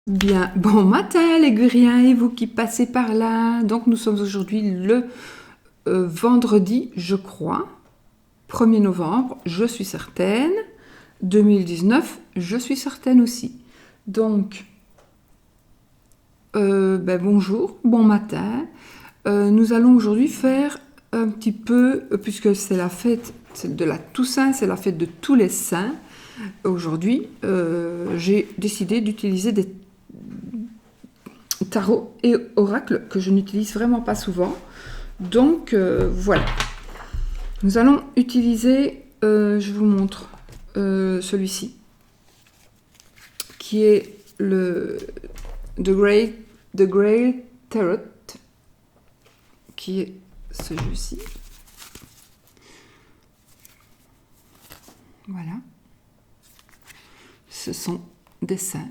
Bien, bon matin les Guriens et vous qui passez par là. Donc nous sommes aujourd'hui le vendredi, je crois, 1er novembre, je suis certaine, 2019, je suis certaine aussi. Donc, bonjour, bon matin. Nous allons aujourd'hui faire un petit peu, puisque c'est la fête de la Toussaint, c'est la fête de tous les saints. Aujourd'hui, j'ai décidé d'utiliser des tarot et oracle que je n'utilise vraiment pas souvent. Donc voilà. Nous allons utiliser, je vous montre celui-ci, qui est le The Grail Tarot, qui est ce jeu-ci. Voilà. Ce sont des saints.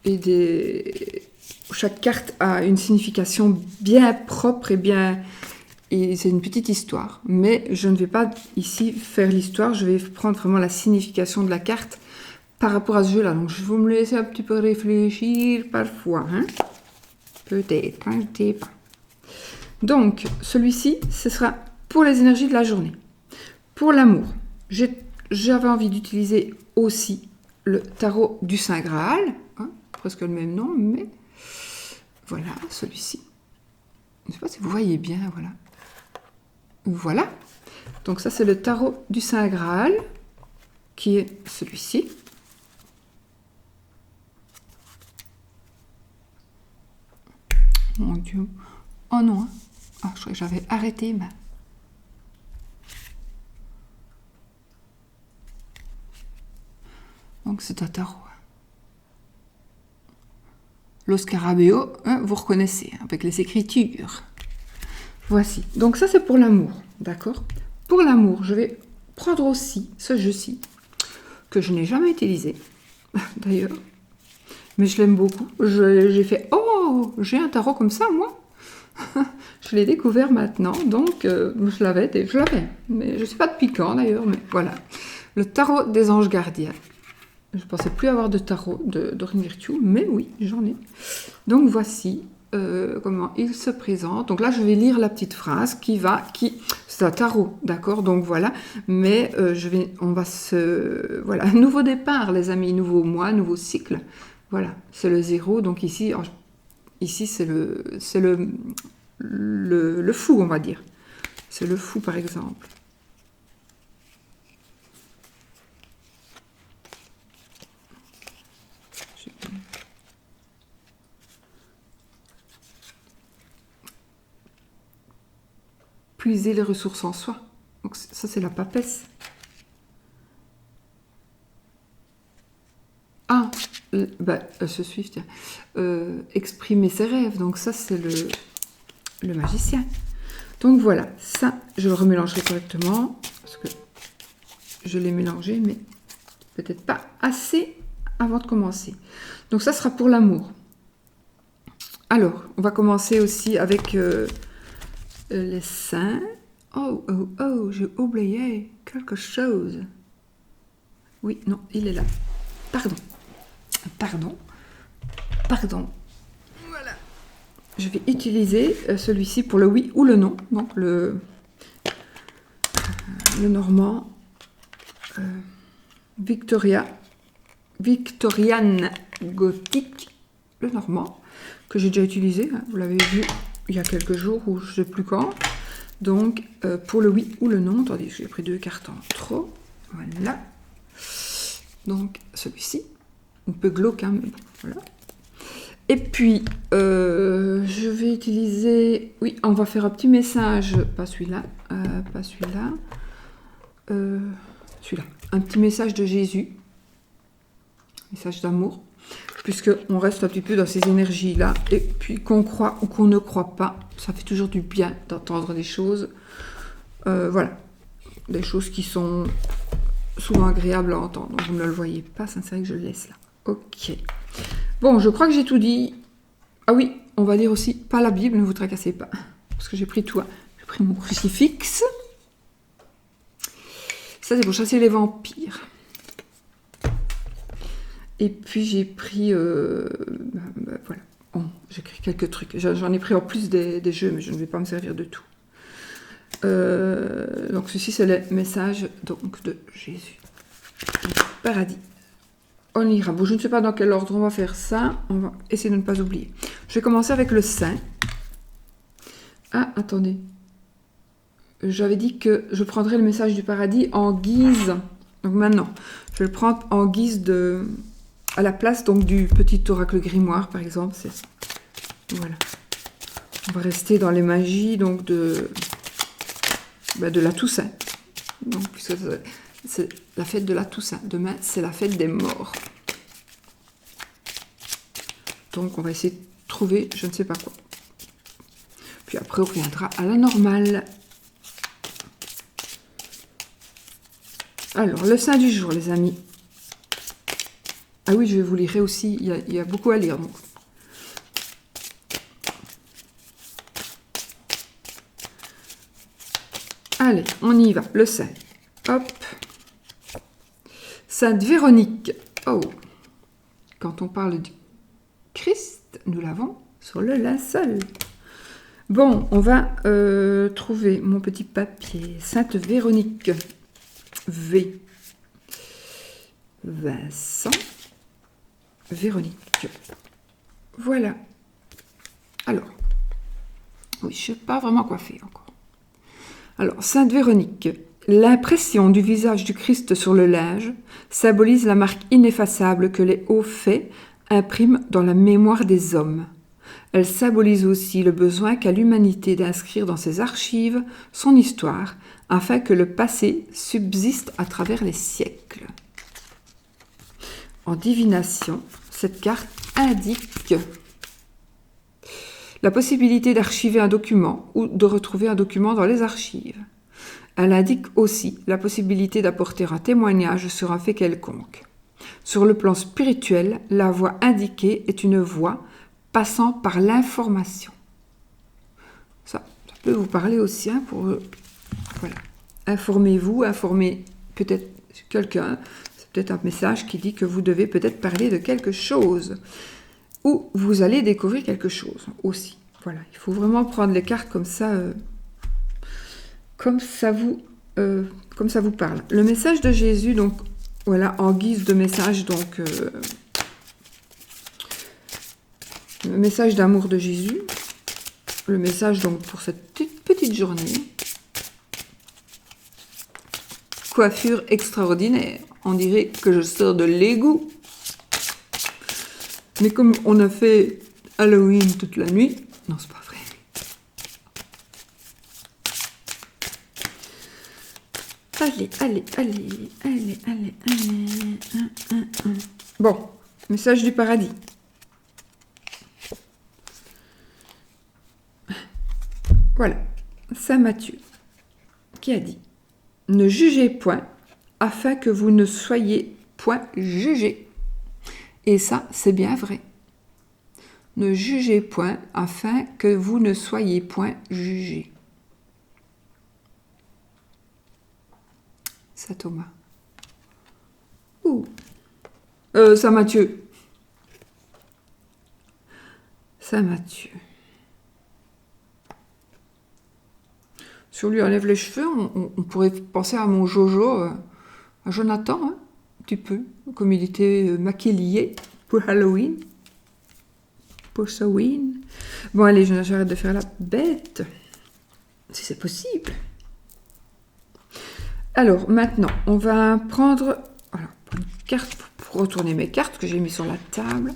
Et chaque carte a une signification bien propre et c'est une petite histoire. Mais je ne vais pas ici faire l'histoire, je vais prendre vraiment la signification de la carte par rapport à ce jeu-là. Donc je vais me laisser un petit peu réfléchir parfois. Hein. Peut-être, hein, je ne sais pas. Donc celui-ci, ce sera pour les énergies de la journée. Pour l'amour, j'avais envie d'utiliser aussi le tarot du Saint Graal. Hein, presque le même nom, mais voilà, celui-ci. Je ne sais pas si vous voyez bien, voilà. Voilà. Donc ça, c'est le tarot du Saint Graal, qui est celui-ci. Mon Dieu. Oh non. Ah, je crois que j'avais arrêté ma... Donc c'est un tarot. Lo Scarabeo, hein, vous reconnaissez, avec les écritures. Voici. Donc ça, c'est pour l'amour, d'accord? Pour l'amour, je vais prendre aussi ce jeu-ci, que je n'ai jamais utilisé, d'ailleurs. Mais je l'aime beaucoup. J'ai fait, oh, j'ai un tarot comme ça, moi. Je l'ai découvert maintenant, donc je l'avais. Mais je ne sais pas depuis quand, d'ailleurs, mais voilà. Le tarot des anges gardiens. Je ne pensais plus avoir de tarot d'Orine Virtue, mais oui, j'en ai. Donc voici comment il se présente. Donc là, je vais lire la petite phrase c'est un tarot, d'accord? Donc voilà, mais voilà, nouveau départ, les amis, nouveau mois, nouveau cycle. Voilà, c'est le 0. Donc ici c'est le fou, on va dire. C'est le fou, par exemple. Puiser les ressources en soi. Donc ça, c'est la papesse. Ah, se suivre, tiens. Exprimer ses rêves. Donc ça, c'est le magicien. Donc voilà, ça, je le remélangerai correctement. Parce que je l'ai mélangé, mais peut-être pas assez avant de commencer. Donc ça sera pour l'amour. Alors, on va commencer aussi avec... les saints. Oh, j'ai oublié quelque chose. Oui, non, il est là. Pardon. Voilà. Je vais utiliser celui-ci pour le oui ou le non. Donc le normand Victorian gothique, le normand, que j'ai déjà utilisé. Hein, vous l'avez vu il y a quelques jours ou je ne sais plus quand. Donc, pour le oui ou le non, attendez, j'ai pris 2 cartes en trop. Voilà. Donc, celui-ci, un peu glauque, hein, mais bon, voilà. Et puis, je vais utiliser... Oui, on va faire un petit message, pas celui-là, celui-là. Un petit message de Jésus, message d'amour, puisqu'on reste un petit peu dans ces énergies-là, et puis qu'on croit ou qu'on ne croit pas, ça fait toujours du bien d'entendre des choses, voilà, des choses qui sont souvent agréables à entendre. Donc vous ne le voyez pas, c'est vrai que je le laisse là. Ok. Bon, je crois que j'ai tout dit. Ah oui, on va lire aussi, pas la Bible, ne vous tracassez pas, parce que j'ai pris tout. J'ai pris mon crucifix. Ça, c'est pour chasser les vampires. Et puis j'ai pris... voilà. Oh, j'écris quelques trucs. J'en ai pris en plus des jeux, mais je ne vais pas me servir de tout. Donc ceci, c'est le message donc, de Jésus. Du paradis. On ira. Bon, je ne sais pas dans quel ordre on va faire ça. On va essayer de ne pas oublier. Je vais commencer avec le Saint. Ah, attendez. J'avais dit que je prendrais le message du paradis en guise... Donc maintenant, je vais le prendre en guise de... à la place donc du petit oracle grimoire, par exemple. Voilà. On va rester dans les magies donc de la Toussaint. Donc, puisque c'est la fête de la Toussaint. Demain, c'est la fête des morts. Donc, on va essayer de trouver je ne sais pas quoi. Puis après, on reviendra à la normale. Alors, le saint du jour, les amis. Ah oui, je vais vous lire aussi. Il y a beaucoup à lire. Donc. Allez, on y va. Le saint. Hop. Sainte Véronique. Oh. Quand on parle du Christ, nous l'avons sur le linceul. Bon, on va trouver mon petit papier. Sainte Véronique. V. Vincent. Véronique. Voilà. Alors. Oui, je ne sais pas vraiment quoi faire encore. Alors, Sainte Véronique. L'impression du visage du Christ sur le linge symbolise la marque ineffaçable que les hauts faits impriment dans la mémoire des hommes. Elle symbolise aussi le besoin qu'a l'humanité d'inscrire dans ses archives son histoire, afin que le passé subsiste à travers les siècles. En divination, cette carte indique la possibilité d'archiver un document ou de retrouver un document dans les archives. Elle indique aussi la possibilité d'apporter un témoignage sur un fait quelconque. Sur le plan spirituel, la voie indiquée est une voie passant par l'information. Ça peut vous parler aussi pour... Voilà. Informez-vous, informez peut-être quelqu'un. C'est peut-être un message qui dit que vous devez peut-être parler de quelque chose. Ou vous allez découvrir quelque chose aussi. Voilà, il faut vraiment prendre les cartes comme ça vous parle. Le message de Jésus, donc, voilà, en guise de message, donc, le message d'amour de Jésus. Le message, donc, pour cette petite journée. Coiffure extraordinaire. On dirait que je sors de l'égout. Mais comme on a fait Halloween toute la nuit... Non, c'est pas vrai. Allez. Bon, message du paradis. Voilà, Saint Matthieu, qui a dit « Ne jugez point, afin que vous ne soyez point jugés. » Et ça, c'est bien vrai. Ne jugez point, afin que vous ne soyez point jugés. Saint Thomas. Saint Matthieu. Saint Matthieu. Si on lui enlève les cheveux, on pourrait penser à mon Jojo, à Jonathan, hein, un petit peu, comme il était maquillé pour Halloween. Pour Halloween. Bon, allez, j'arrête de faire la bête, si c'est possible. Alors, maintenant, on va prendre une carte pour retourner mes cartes que j'ai mis sur la table.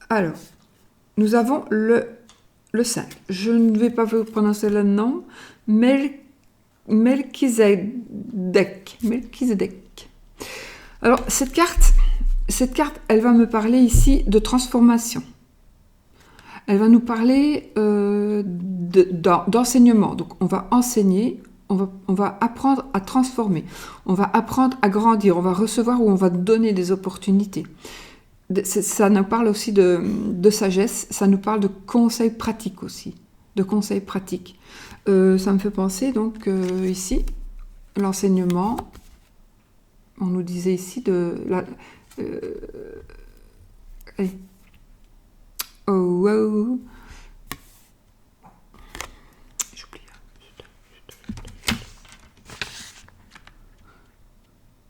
Alors, nous avons le 5. Je ne vais pas vous prononcer le nom. Melchizedek. Alors, cette carte, elle va me parler ici de transformation. Elle va nous parler d'enseignement. Donc, on va enseigner, on va apprendre à transformer, on va apprendre à grandir, on va recevoir ou on va donner des opportunités. Ça nous parle aussi de sagesse, ça nous parle de conseils pratiques aussi, de conseils pratiques. Ça me fait penser donc ici, l'enseignement, on nous disait ici Allez. Oh, wow. J'oublie.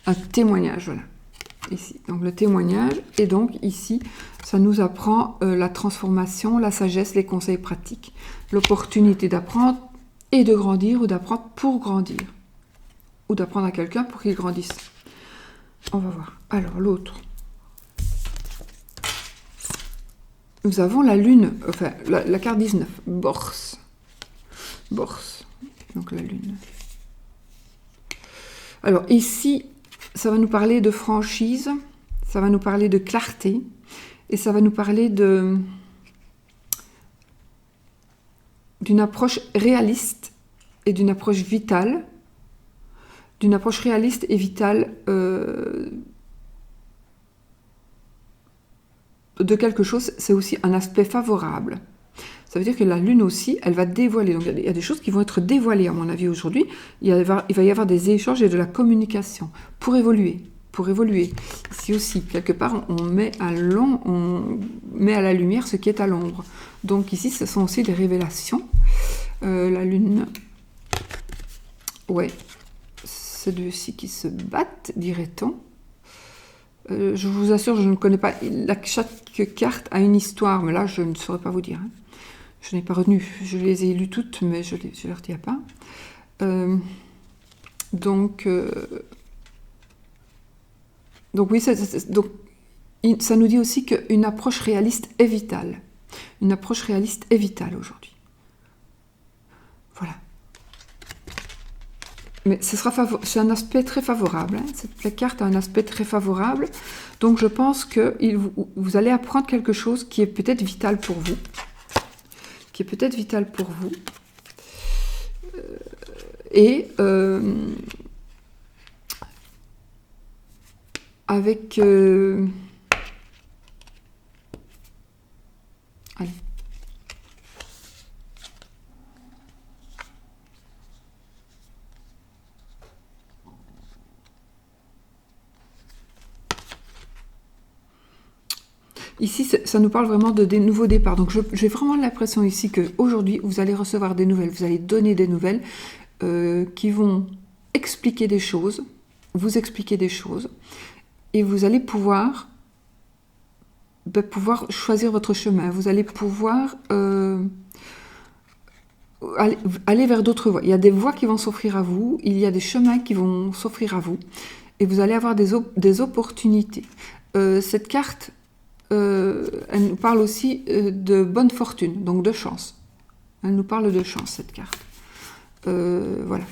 Un témoignage, voilà. Ici, donc le témoignage. Et donc ici, ça nous apprend la transformation, la sagesse, les conseils pratiques. L'opportunité d'apprendre et de grandir ou d'apprendre pour grandir. Ou d'apprendre à quelqu'un pour qu'il grandisse. On va voir. Alors, l'autre. Nous avons la lune, enfin, la carte 19. Bourse. Bourse. Donc, la lune. Alors, ici, ça va nous parler de franchise. Ça va nous parler de clarté. Et ça va nous parler d'une approche réaliste et d'une approche vitale. D'une approche réaliste et vitale de quelque chose, c'est aussi un aspect favorable. Ça veut dire que la lune aussi, elle va dévoiler. Donc il y a des choses qui vont être dévoilées, à mon avis, aujourd'hui. Il va y avoir des échanges et de la communication pour évoluer. Pour évoluer. Ici aussi, quelque part, on met à la lumière ce qui est à l'ombre. Donc ici, ce sont aussi des révélations. La lune, ouais. C'est deux aussi qui se battent, dirait-on. Je vous assure, je ne connais pas. Chaque carte a une histoire, mais là, je ne saurais pas vous dire. Hein. Je n'ai pas retenu. Je les ai lues toutes, mais je ne les retiens pas. Donc oui, ça nous dit aussi qu'une approche réaliste est vitale. Une approche réaliste est vitale aujourd'hui. Voilà. Mais c'est un aspect très favorable. Hein. Cette carte a un aspect très favorable. Donc je pense que vous allez apprendre quelque chose qui est peut-être vital pour vous. Qui est peut-être vital pour vous. Avec... Allez. Ici, ça nous parle vraiment de des nouveaux départs. Donc, j'ai vraiment l'impression ici qu'aujourd'hui, vous allez recevoir des nouvelles, vous allez donner des nouvelles qui vont expliquer des choses, vous expliquer des choses, et vous allez pouvoir choisir votre chemin. Vous allez pouvoir aller vers d'autres voies. Il y a des voies qui vont s'offrir à vous, il y a des chemins qui vont s'offrir à vous, et vous allez avoir des opportunités. Cette carte... elle nous parle aussi de bonne fortune, donc de chance. Elle nous parle de chance, cette carte. Voilà.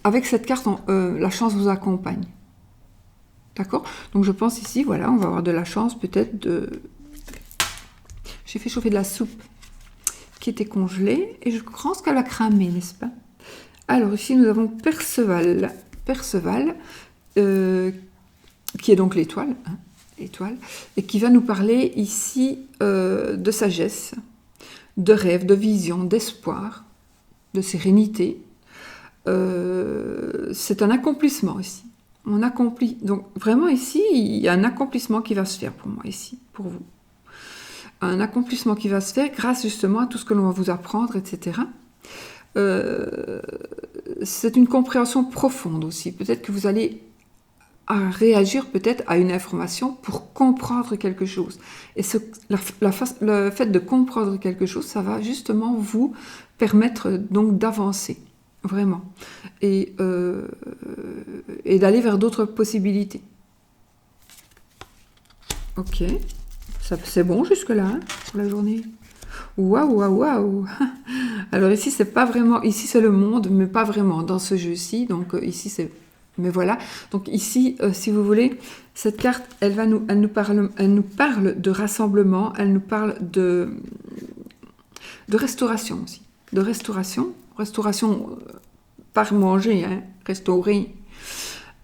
Avec cette carte, la chance vous accompagne. D'accord? Donc je pense ici, voilà, on va avoir de la chance, peut-être de... J'ai fait chauffer de la soupe qui était congelée, et je pense qu'elle a cramé, n'est-ce pas? Alors ici, nous avons Perceval. Perceval, qui est donc l'étoile, hein. Étoile, et qui va nous parler ici de sagesse, de rêve, de vision, d'espoir, de sérénité. C'est un accomplissement ici. On accomplit. Donc vraiment ici, il y a un accomplissement qui va se faire pour moi ici, pour vous. Un accomplissement qui va se faire grâce justement à tout ce que l'on va vous apprendre, etc. C'est une compréhension profonde aussi. Peut-être que vous allez à réagir peut-être à une information pour comprendre quelque chose. Et le fait de comprendre quelque chose, ça va justement vous permettre donc d'avancer, vraiment, et d'aller vers d'autres possibilités. Ok, c'est bon jusque-là hein, pour la journée. Waouh, waouh, waouh. Alors ici, c'est pas vraiment, ici c'est le monde, mais pas vraiment dans ce jeu-ci. Donc ici c'est... Mais voilà, donc ici, si vous voulez, cette carte, elle nous parle de rassemblement, elle nous parle de restauration aussi, de restauration par manger, hein, restaurer.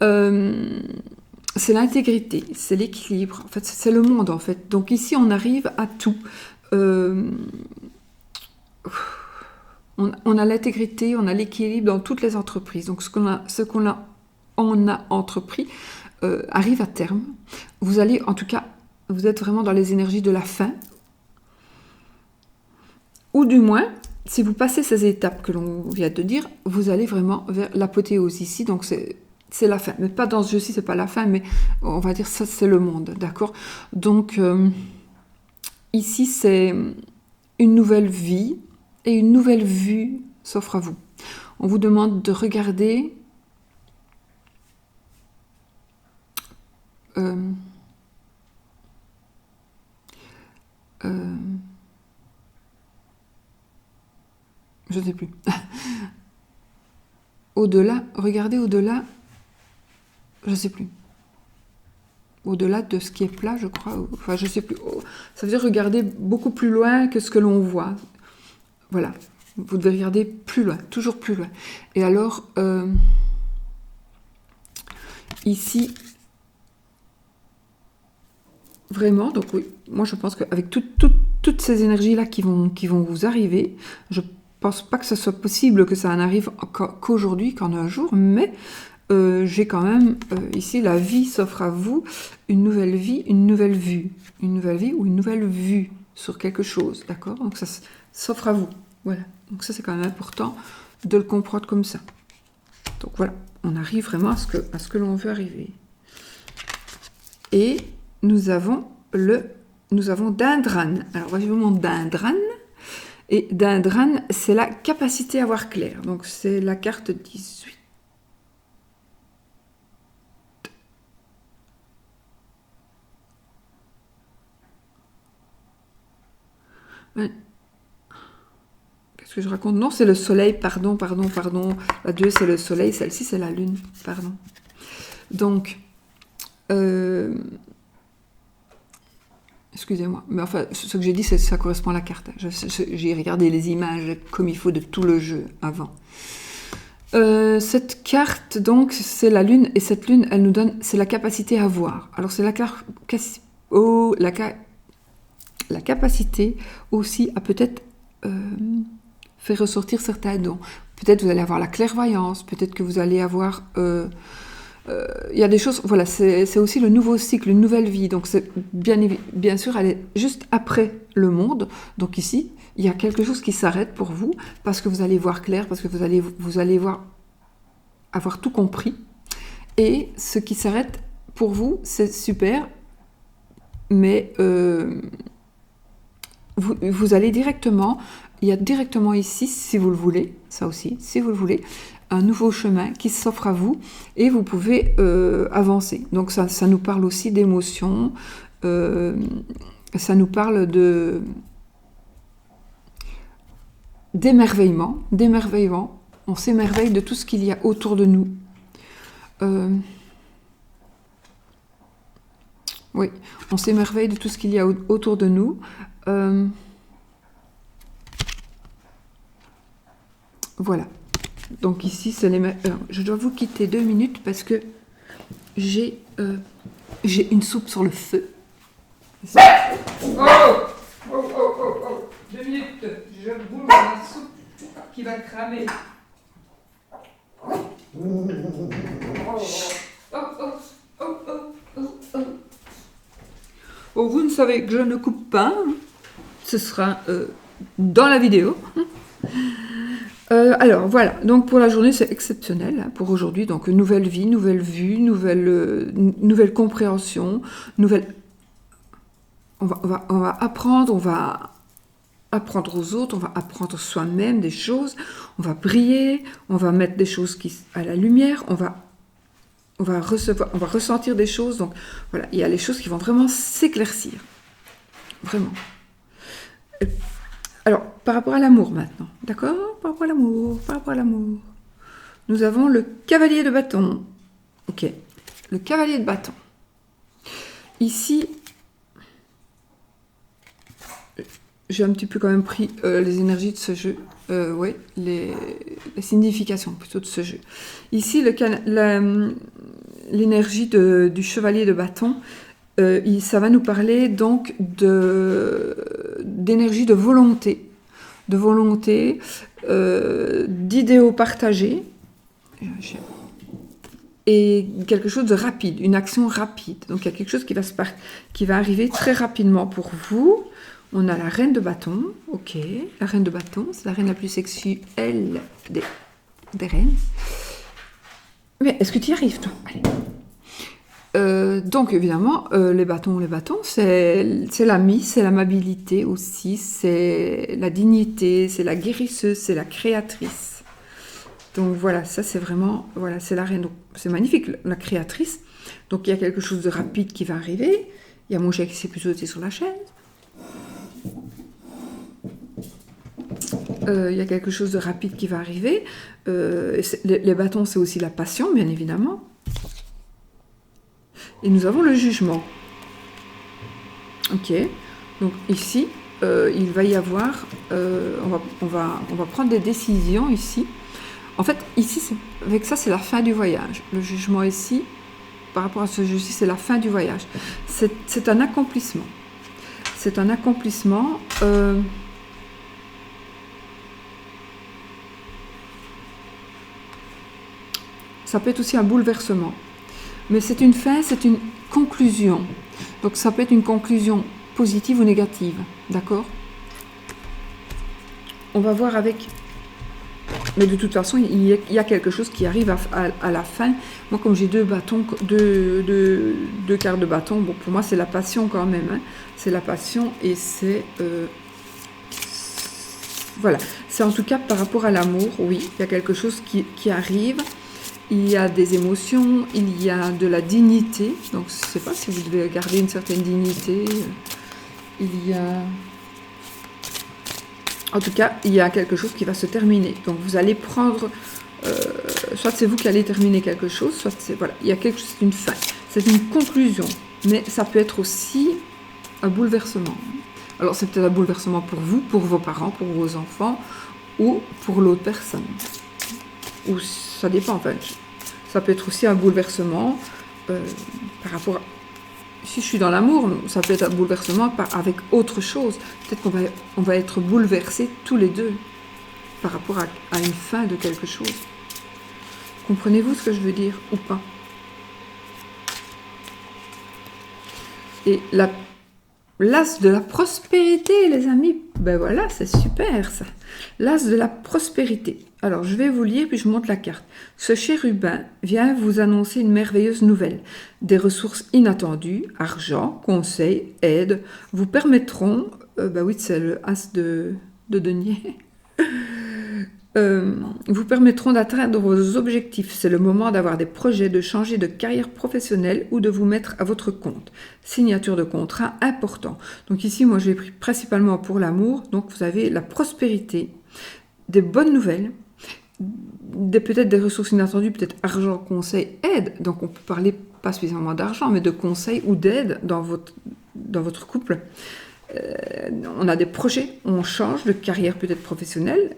C'est l'intégrité, c'est l'équilibre, en fait, c'est le monde en fait. Donc ici, on arrive à tout. On a l'intégrité, on a l'équilibre dans toutes les entreprises. Donc ce qu'on a entrepris, arrive à terme. Vous allez, en tout cas, vous êtes vraiment dans les énergies de la fin. Ou du moins, si vous passez ces étapes que l'on vient de dire, vous allez vraiment vers l'apothéose ici. Donc c'est la fin. Mais pas dans ce jeu-ci, c'est pas la fin, mais on va dire ça, c'est le monde, d'accord? Donc, ici, c'est une nouvelle vie et une nouvelle vue s'offre à vous. On vous demande de regarder je ne sais plus. Au-delà, regardez au-delà, je ne sais plus. Au-delà de ce qui est plat, je crois. Enfin, je ne sais plus. Ça veut dire regarder beaucoup plus loin que ce que l'on voit. Voilà. Vous devez regarder plus loin, toujours plus loin. Et alors, ici, vraiment, donc oui, moi je pense qu'avec toutes ces énergies-là qui vont vous arriver, je pense pas que ce soit possible que ça en arrive qu'aujourd'hui, qu'en un jour, mais j'ai quand même, ici, la vie s'offre à vous, une nouvelle vie, une nouvelle vue. Une nouvelle vie ou une nouvelle vue sur quelque chose, d'accord? Donc ça s'offre à vous, voilà. Donc ça, c'est quand même important de le comprendre comme ça. Donc voilà, on arrive vraiment à ce que l'on veut arriver. Et nous avons Dindran. Alors, voyez mon Dindran. Et Dindran, c'est la capacité à voir clair. Donc, c'est la carte 18. Qu'est-ce que je raconte? Non, c'est le soleil, pardon. La 2, c'est le soleil, celle-ci, c'est la lune, pardon. Donc, excusez-moi, mais enfin, ce que j'ai dit, ça correspond à la carte. J'ai regardé les images comme il faut de tout le jeu avant. Cette carte, donc, c'est la lune, et cette lune, elle nous donne, c'est la capacité à voir. Alors, c'est la capacité aussi à peut-être faire ressortir certains dons. Peut-être vous allez avoir la clairvoyance, peut-être que vous allez avoir... il y a des choses, voilà, c'est aussi le nouveau cycle, une nouvelle vie. Donc, c'est bien sûr, elle est juste après le monde. Donc ici, il y a quelque chose qui s'arrête pour vous, parce que vous allez voir clair, parce que vous allez avoir tout compris. Et ce qui s'arrête pour vous, c'est super, mais vous allez directement, il y a directement ici, si vous le voulez, ça aussi, si vous le voulez, un nouveau chemin qui s'offre à vous et vous pouvez avancer. Donc ça nous parle aussi d'émotions, ça nous parle d'émerveillement, on s'émerveille de tout ce qu'il y a autour de nous. Oui, on s'émerveille de tout ce qu'il y a autour de nous. Voilà. Donc ici, c'est les... je dois vous quitter 2 minutes parce que j'ai une soupe sur le feu. Oh 2 minutes, je boule la soupe qui va cramer. Oh, vous ne savez que je ne coupe pas. Ce sera dans la vidéo. Alors voilà, donc pour la journée c'est exceptionnel, hein, pour aujourd'hui, donc nouvelle vie, nouvelle vue, nouvelle compréhension, on va apprendre, aux autres, on va apprendre soi-même des choses, on va briller, on va mettre des choses à la lumière, on va ressentir des choses, donc voilà, il y a les choses qui vont vraiment s'éclaircir, vraiment. Alors, par rapport à l'amour maintenant, d'accord? Par rapport à l'amour. Nous avons le cavalier de bâton. Ok, le cavalier de bâton. Ici, j'ai un petit peu quand même pris les énergies de ce jeu. Oui, les significations plutôt de ce jeu. Ici, l'énergie du chevalier de bâton, ça va nous parler donc d'énergie de volonté, d'idéaux partagés. et quelque chose de rapide, une action rapide. Donc il y a quelque chose qui va arriver très rapidement pour vous. On a la reine de bâton, ok. La reine de bâton, c'est la reine la plus sexuelle des reines. Mais est-ce que tu y arrives, toi? Allez. Donc évidemment, les bâtons, c'est l'ami, c'est l'amabilité aussi, c'est la dignité, c'est la guérisseuse, c'est la créatrice. Donc voilà, ça c'est vraiment, voilà, c'est la reine. C'est magnifique, la créatrice. Donc il y a quelque chose de rapide qui va arriver. Il y a mon chat qui s'est plus sauté sur la chaise. Il y a quelque chose de rapide qui va arriver. Les bâtons, c'est aussi la passion, bien évidemment. Et nous avons le jugement. Ok. Donc ici, il va y avoir... on va prendre des décisions ici. En fait, ici, avec ça, c'est la fin du voyage. Le jugement ici, par rapport à ce jeu-ci, c'est la fin du voyage. C'est un accomplissement. C'est un accomplissement... ça peut être aussi un bouleversement. Mais c'est une fin, c'est une conclusion. Donc ça peut être une conclusion positive ou négative. D'accord? On va voir avec... Mais de toute façon, il y a quelque chose qui arrive à la fin. Moi, comme j'ai deux cartes de bâton, bon, pour moi, c'est la passion quand même. Hein. C'est la passion et c'est... voilà. C'est en tout cas par rapport à l'amour, oui. Il y a quelque chose qui arrive. Il y a des émotions, il y a de la dignité. Donc, je ne sais pas si vous devez garder une certaine dignité. Il y a... En tout cas, il y a quelque chose qui va se terminer. Donc, vous allez prendre... soit c'est vous qui allez terminer quelque chose, soit c'est... Voilà, il y a quelque chose, c'est une fin. C'est une conclusion. Mais ça peut être aussi un bouleversement. Alors, c'est peut-être un bouleversement pour vous, pour vos parents, pour vos enfants, ou pour l'autre personne. Ou ça dépend, enfin, ça peut être aussi un bouleversement par rapport à... Si je suis dans l'amour, ça peut être un bouleversement avec autre chose. Peut-être qu'on va être bouleversés tous les deux par rapport à une fin de quelque chose. Comprenez-vous ce que je veux dire ou pas? Et l'as de la prospérité, les amis, ben voilà, c'est super ça. L'as de la prospérité. Alors, je vais vous lire, puis je montre la carte. Ce chérubin vient vous annoncer une merveilleuse nouvelle. Des ressources inattendues, argent, conseils, aide, vous permettront... bah oui, c'est le as de denier. Vous permettront d'atteindre vos objectifs. C'est le moment d'avoir des projets, de changer de carrière professionnelle ou de vous mettre à votre compte. Signature de contrat important. Donc ici, moi, j'ai pris principalement pour l'amour. Donc, vous avez la prospérité, des bonnes nouvelles, peut-être des ressources inattendues, peut-être argent, conseil, aide. Donc, on peut parler pas spécialement d'argent, mais de conseil ou d'aide dans votre couple. On a des projets, on change de carrière peut-être professionnelle.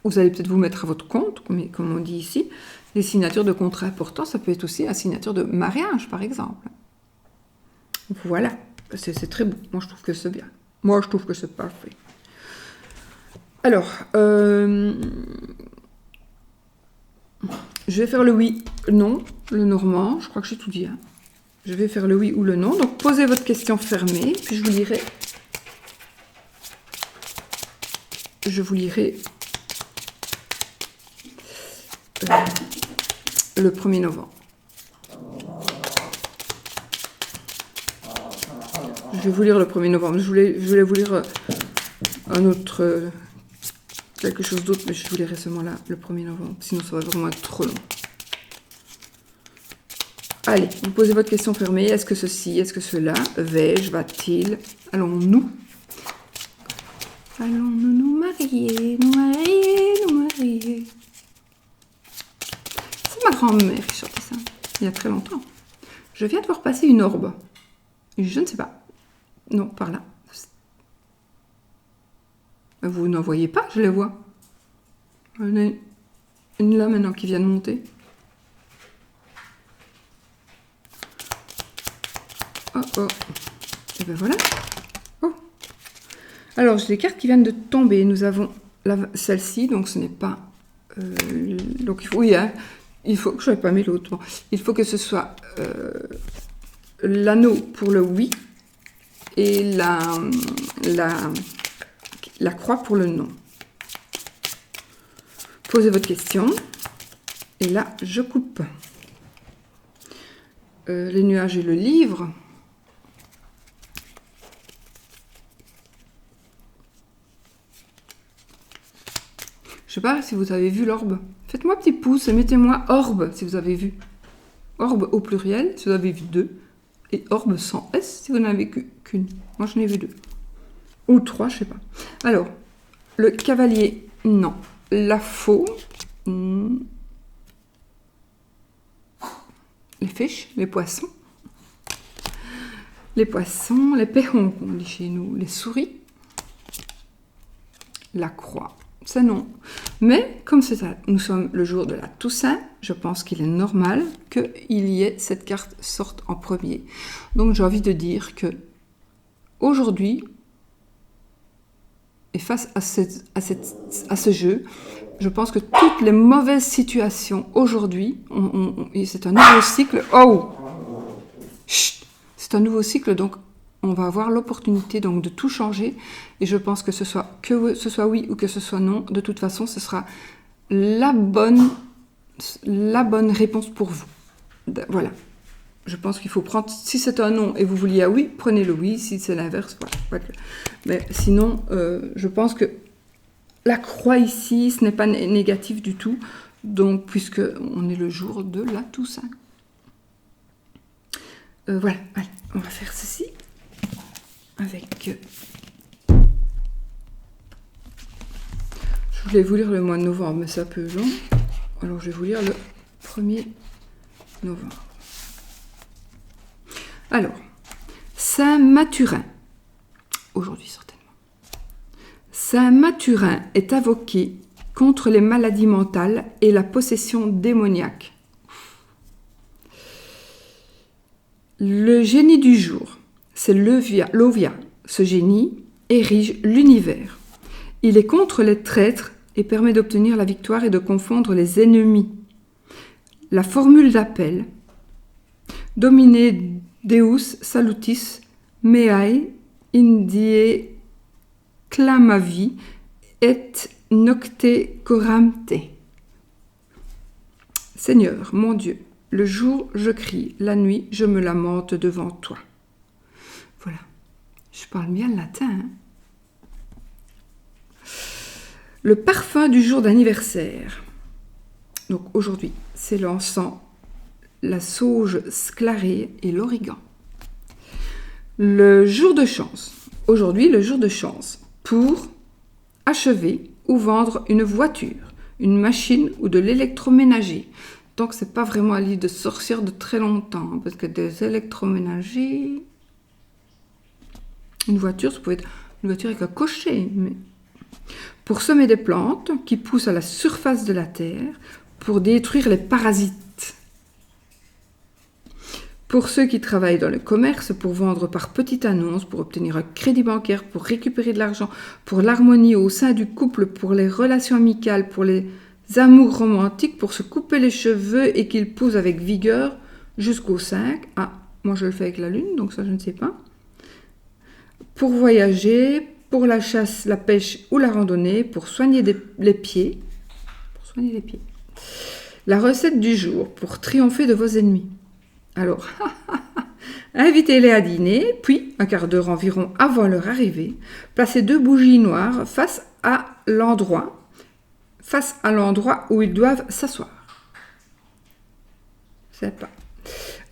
Vous allez peut-être vous mettre à votre compte, comme on dit ici. Les signatures de contrats importants, ça peut être aussi la signature de mariage, par exemple. Voilà, c'est très beau. Moi, je trouve que c'est bien. Moi, je trouve que c'est parfait. Alors, je vais faire le oui, non, le normand. Je crois que j'ai tout dit. Hein. Je vais faire le oui ou le non. Donc, posez votre question fermée, puis je vous lirai. Le 1er novembre. Je vais vous lire le 1er novembre. Je voulais vous lire un autre... quelque chose d'autre, mais je vous lirai seulement là, le 1er novembre. Sinon, ça va vraiment être trop long. Allez, vous posez votre question fermée. Est-ce que ceci, est-ce que cela? Vais-je, va-t-il? Allons-nous nous marier, nous marier, nous marier. C'est ma grand-mère qui chantait ça, il y a très longtemps. Je viens de voir passer une orbe. Je ne sais pas. Non, par là. Vous n'en voyez pas, je les vois. Il y en a une là maintenant qui vient de monter. Oh oh. Et ben voilà. Oh. Alors, j'ai des cartes qui viennent de tomber. Nous avons celle-ci, donc ce n'est pas... donc, oui, hein, il faut que je n'avais pas mis l'autre. Bon. Il faut que ce soit l'anneau pour le oui et la croix pour le non. Posez votre question. Et là, je coupe. Les nuages et le livre. Je sais pas si vous avez vu l'orbe. Faites-moi un petit pouce et mettez-moi orbe si vous avez vu. Orbe au pluriel si vous avez vu 2. Et orbe sans S si vous n'en avez qu'une. Moi, j'en ai vu 2. Ou 3, je sais pas. Alors, le cavalier, non. La faux, les fiches, les poissons. Les poissons, les perrons, on dit chez nous. Les souris. La croix. C'est non. Mais comme nous sommes le jour de la Toussaint, je pense qu'il est normal qu'il y ait cette carte sorte en premier. Donc j'ai envie de dire que aujourd'hui, et face à ce jeu, je pense que toutes les mauvaises situations aujourd'hui, c'est un nouveau cycle. Oh, chut, c'est un nouveau cycle, donc on va avoir l'opportunité donc de tout changer, et je pense que ce soit oui ou que ce soit non, de toute façon ce sera la bonne réponse pour vous. Voilà, je pense qu'il faut prendre, si c'est un non et vous vouliez un oui, prenez le oui, si c'est l'inverse, voilà. Mais sinon je pense que la croix ici, ce n'est pas négatif du tout, donc puisque on est le jour de la Toussaint. Voilà, allez, on va faire ceci. Avec... Je voulais vous lire le mois de novembre, mais c'est un peu long. Alors, je vais vous lire le 1er novembre. Alors, Saint-Mathurin. Aujourd'hui, certainement. Saint-Mathurin est invoqué contre les maladies mentales et la possession démoniaque. Le génie du jour. C'est l'Ovia. Ce génie érige l'univers. Il est contre les traîtres et permet d'obtenir la victoire et de confondre les ennemis. La formule d'appel Domine Deus salutis meae indie clamavi et nocte coramte. Seigneur, mon Dieu, le jour je crie, la nuit je me lamente devant toi. Voilà, je parle bien le latin. Hein. Le parfum du jour d'anniversaire. Donc aujourd'hui, c'est l'encens, la sauge sclarée et l'origan. Le jour de chance. Aujourd'hui, le jour de chance pour achever ou vendre une voiture, une machine ou de l'électroménager. Donc, c'est pas vraiment un livre de sorcière de très longtemps, hein, parce que des électroménagers... Une voiture, ça peut être une voiture avec un cocher. Mais... Pour semer des plantes qui poussent à la surface de la terre, pour détruire les parasites. Pour ceux qui travaillent dans le commerce, pour vendre par petite annonce, pour obtenir un crédit bancaire, pour récupérer de l'argent, pour l'harmonie au sein du couple, pour les relations amicales, pour les amours romantiques, pour se couper les cheveux et qu'ils poussent avec vigueur jusqu'au 5. Ah, moi je le fais avec la lune, donc ça je ne sais pas. Pour voyager, pour la chasse, la pêche ou la randonnée, pour soigner les pieds. La recette du jour, pour triompher de vos ennemis. Alors, invitez-les à dîner, puis, un quart d'heure environ avant leur arrivée, placez 2 bougies noires face à l'endroit où ils doivent s'asseoir. Sympa.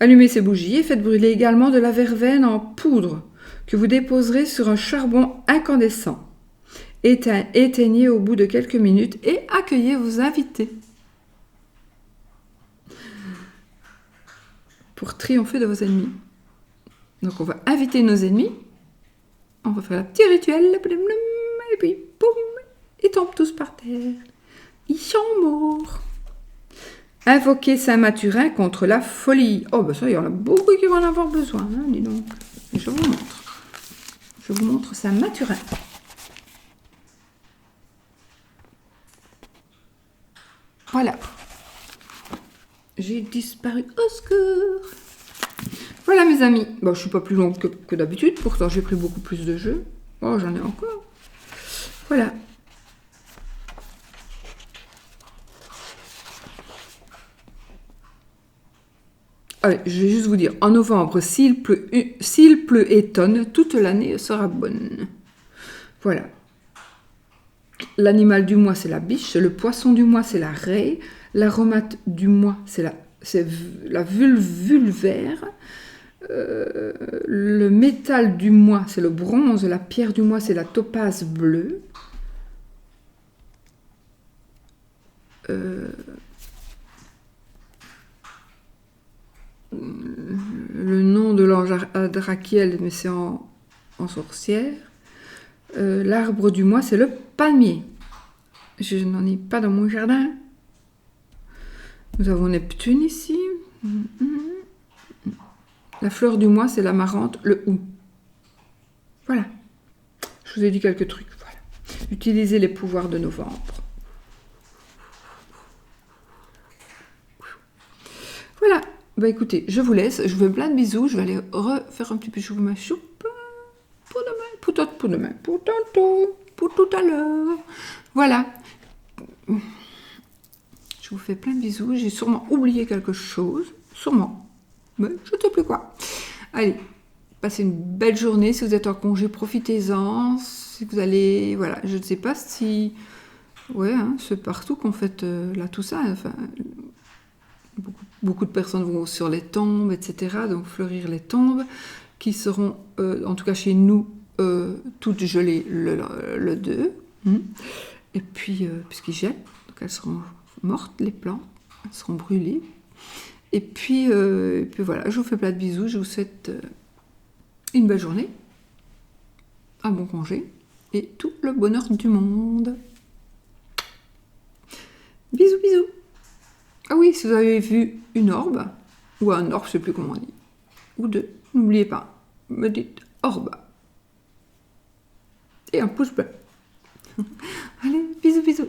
Allumez ces bougies et faites brûler également de la verveine en poudre que vous déposerez sur un charbon incandescent. Éteignez au bout de quelques minutes et accueillez vos invités. Pour triompher de vos ennemis. Donc on va inviter nos ennemis. On va faire un petit rituel. Et puis, boum, ils tombent tous par terre. Ils sont morts. Invoquer Saint-Mathurin contre la folie. Oh, ben ça, il y en a beaucoup qui vont en avoir besoin, hein, dis donc. Et je vous montre. Je vous montre Saint-Mathurin. Voilà. J'ai disparu, au secours. Voilà mes amis. Bon, je suis pas plus longue que d'habitude, pourtant j'ai pris beaucoup plus de jeux. Oh, j'en ai encore. Voilà. Allez, je vais juste vous dire, en novembre, s'il pleut et tonne, toute l'année sera bonne. Voilà. L'animal du mois, c'est la biche. Le poisson du mois, c'est la raie. L'aromate du mois, c'est la vulvaire. Le métal du mois, c'est le bronze. La pierre du mois, c'est la topaze bleue. Le nom de l'ange Adrachiel, mais c'est en sorcière. L'arbre du mois, c'est le palmier. Je n'en ai pas dans mon jardin. Nous avons Neptune ici. La fleur du mois, c'est l'amarante, le hou. Voilà. Je vous ai dit quelques trucs. Voilà. Utilisez les pouvoirs de novembre. Voilà. Bah écoutez, je vous laisse. Je vous fais plein de bisous. Je vais aller refaire un petit peu de ma soupe. Pour demain, pour tantôt, pour tout à l'heure. Voilà. Je vous fais plein de bisous. J'ai sûrement oublié quelque chose. Sûrement. Mais je ne sais plus quoi. Allez, passez une belle journée. Si vous êtes en congé, profitez-en. Si vous allez... Voilà, je ne sais pas si... Ouais, hein, c'est partout qu'on fête là tout ça. Enfin, beaucoup de personnes vont sur les tombes, etc. Donc fleurir les tombes, qui seront, en tout cas chez nous, toutes gelées le 2. Et puis, puisqu'ils gèlent, donc elles seront mortes, les plantes, elles seront brûlées. Et puis voilà, je vous fais plein de bisous, je vous souhaite une belle journée, un bon congé, et tout le bonheur du monde. Bisous, bisous. Ah oui, si vous avez vu une orbe, ou un orbe, je ne sais plus comment on dit, ou deux, n'oubliez pas, me dites orbe. Et un pouce bleu. Allez, bisous, bisous.